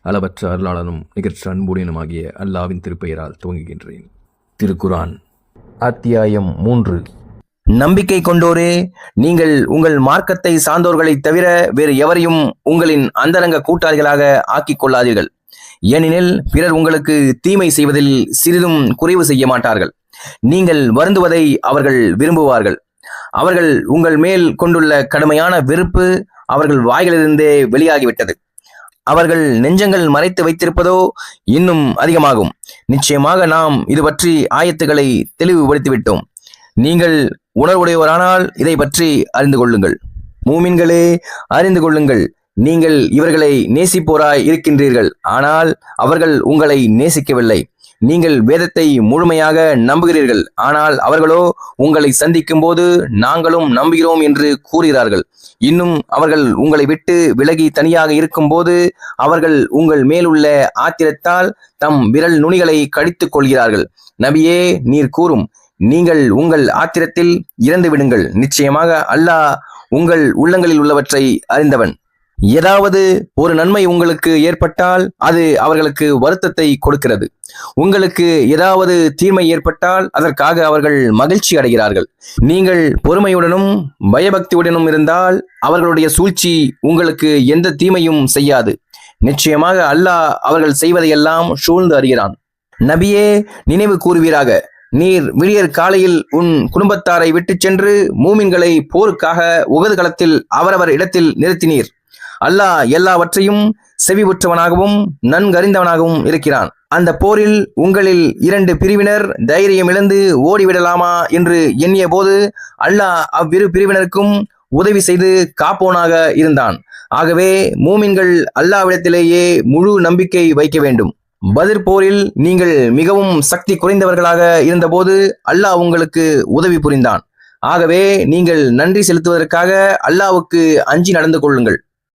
அளவற்ற அருளாளனும் நிகழ்ச்சி அன்புடையனுமாகிய அல்லாவின் திருப்பெயரால் துவங்குகின்றேன். திருக்குரான் அத்தியாயம் 3. நம்பிக்கை கொண்டோரே, நீங்கள் உங்கள் மார்க்கத்தை சார்ந்தோர்களைத் தவிர வேறு எவரையும் உங்களின் அந்தரங்க கூட்டாளிகளாக ஆக்கிக் கொள்ளாதீர்கள். ஏனெனில் பிறர் உங்களுக்கு தீமை செய்வதில் சிறிதும் குறைவு செய்ய மாட்டார்கள். நீங்கள் வருந்துவதை அவர்கள் விரும்புவார்கள். அவர்கள் உங்கள் மேல் கொண்டுள்ள கடுமையான வெறுப்பு அவர்கள் வாய்களிலிருந்தே வெளியாகிவிட்டது. அவர்கள் நெஞ்சங்கள் மறைத்து வைத்திருப்பதோ இன்னும் அதிகமாகும். நிச்சயமாக நாம் இது பற்றி ஆயத்துக்களை தெளிவுபடுத்திவிட்டோம். நீங்கள் உணர்வுடையவரானால் இதை பற்றி அறிந்து கொள்ளுங்கள். மூமின்களே, அறிந்து கொள்ளுங்கள், நீங்கள் இவர்களை நேசிப்போராய் இருக்கின்றீர்கள். ஆனால் அவர்கள் உங்களை நேசிக்கவில்லை. நீங்கள் வேதத்தை முழுமையாக நம்புகிறீர்கள். ஆனால் அவர்களோ உங்களை சந்திக்கும் போது நாங்களும் நம்புகிறோம் என்று கூறுகிறார்கள். இன்னும் அவர்கள் உங்களை விட்டு விலகி தனியாக இருக்கும் போது அவர்கள் உங்கள் மேலுள்ள ஆத்திரத்தால் தம் விரல் நுனிகளை கடித்துக் கொள்கிறார்கள். நபியே, நீர் கூறும், நீங்கள் உங்கள் ஆத்திரத்தில் இறந்து விடுங்கள். நிச்சயமாக அல்லாஹ் உங்கள் உள்ளங்களில் உள்ளவற்றை அறிந்தவன். ஏதாவது ஒரு நன்மை உங்களுக்கு ஏற்பட்டால் அது அவர்களுக்கு வருத்தத்தை கொடுக்கிறது. உங்களுக்கு ஏதாவது தீமை ஏற்பட்டால் அதற்காக அவர்கள் மகிழ்ச்சி அடைகிறார்கள். நீங்கள் பொறுமையுடனும் பயபக்தியுடனும் இருந்தால் அவர்களுடைய சூழ்ச்சி உங்களுக்கு எந்த தீமையும் செய்யாது. நிச்சயமாக அல்லாஹ் அவர்கள் செய்வதையெல்லாம் சூழ்ந்து அறிகிறான். நபியே, நினைவு கூறுவீராக, நீர் விடியற் காலையில் உன் குடும்பத்தாரை விட்டு சென்று மூமின்களை போருக்காக உகது களத்தில் அவரவர் இடத்தில் நிறுத்தினீர். அல்லாஹ் எல்லாவற்றையும் செவிவுற்றவனாகவும் நன்கறிந்தவனாகவும் இருக்கிறான். அந்த போரில் உங்களில் 2 பிரிவினர் தைரியம் இழந்து ஓடிவிடலாமா என்று எண்ணிய போது அல்லாஹ் அவ்விரு பிரிவினருக்கும் உதவி செய்து காப்போனாக இருந்தான். ஆகவே மூமின்கள் அல்லாஹ்விடத்திலேயே முழு நம்பிக்கை வைக்க வேண்டும். பத்ர் போரில் நீங்கள் மிகவும் சக்தி குறைந்தவர்களாக இருந்தபோது அல்லாஹ் உங்களுக்கு உதவி புரிந்தான். ஆகவே நீங்கள் நன்றி செலுத்துவதற்காக அல்லாஹ்வுக்கு அஞ்சி நடந்து கொள்ளுங்கள்.